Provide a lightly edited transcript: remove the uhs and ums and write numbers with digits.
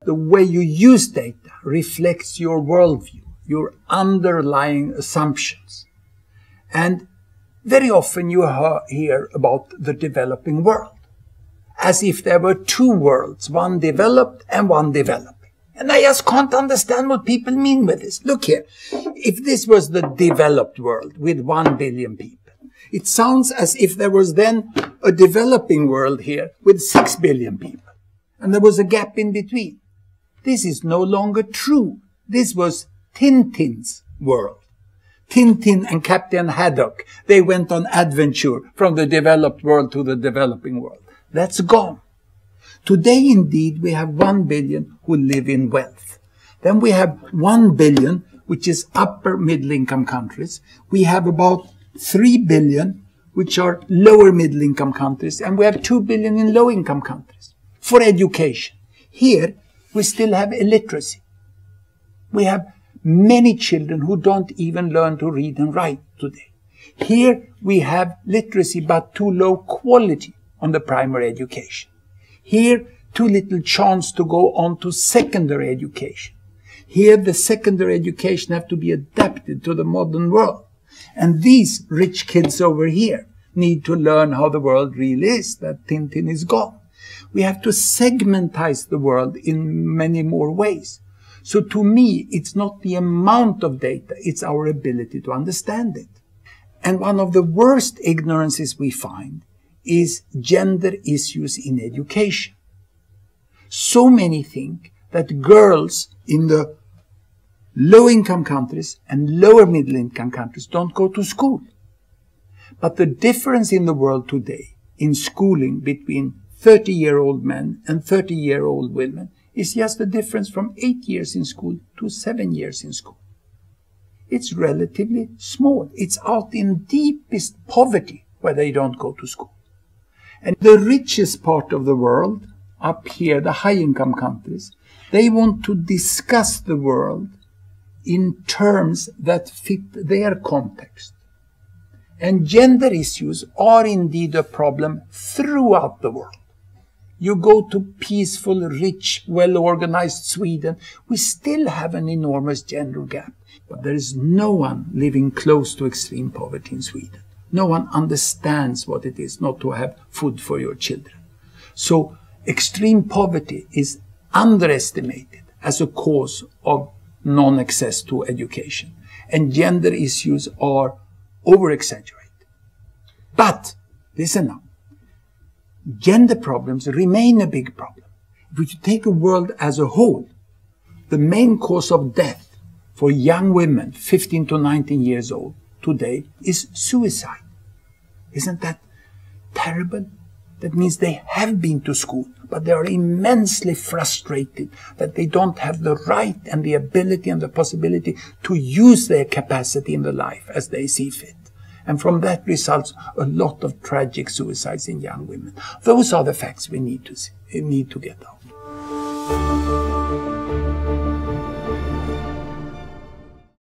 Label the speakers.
Speaker 1: the way you use data reflects your worldview, your underlying assumptions. And very often you hear about the developing world, as if there were two worlds, one developed and one developing. And I just can't understand what people mean with this. Look here, if this was the developed world with 1 billion people, it sounds as if there was then a developing world here with 6 billion people. And there was a gap in between. This is no longer true. This was Tintin's world. Tintin and Captain Haddock, they went on adventure from the developed world to the developing world. That's gone. Today, indeed, we have 1 billion who live in wealth. Then we have 1 billion, which is upper middle-income countries. We have about 3 billion, which are lower middle-income countries. And we have 2 billion in low-income countries. For education, here we still have illiteracy. We have many children who don't even learn to read and write today. Here we have literacy, but too low quality on the primary education. Here, too little chance to go on to secondary education. Here, the secondary education have to be adapted to the modern world. And these rich kids over here need to learn how the world really is, that Tintin is gone. We have to segmentize the world in many more ways. So to me, it's not the amount of data, it's our ability to understand it. And one of the worst ignorances we find is gender issues in education. So many think that girls in the low-income countries and lower middle-income countries don't go to school. But the difference in the world today in schooling between 30-year-old men and 30-year-old women is just the difference from 8 years in school to 7 years in school. It's relatively small. It's out in deepest poverty where they don't go to school. And the richest part of the world, up here, the high-income countries, they want to discuss the world in terms that fit their context. And gender issues are indeed a problem throughout the world. You go to peaceful, rich, well-organized Sweden, we still have an enormous gender gap. But there is no one living close to extreme poverty in Sweden. No one understands what it is not to have food for your children. So extreme poverty is underestimated as a cause of non-access to education. And gender issues are over-exaggerated. But, listen now, gender problems remain a big problem. If we take a world as a whole, the main cause of death for young women, 15 to 19 years old, today is suicide. Isn't that terrible? That means they have been to school, but they are immensely frustrated that they don't have the right and the ability and the possibility to use their capacity in the life as they see fit. And from that results a lot of tragic suicides in young women. Those are the facts we need to see, we need to get out.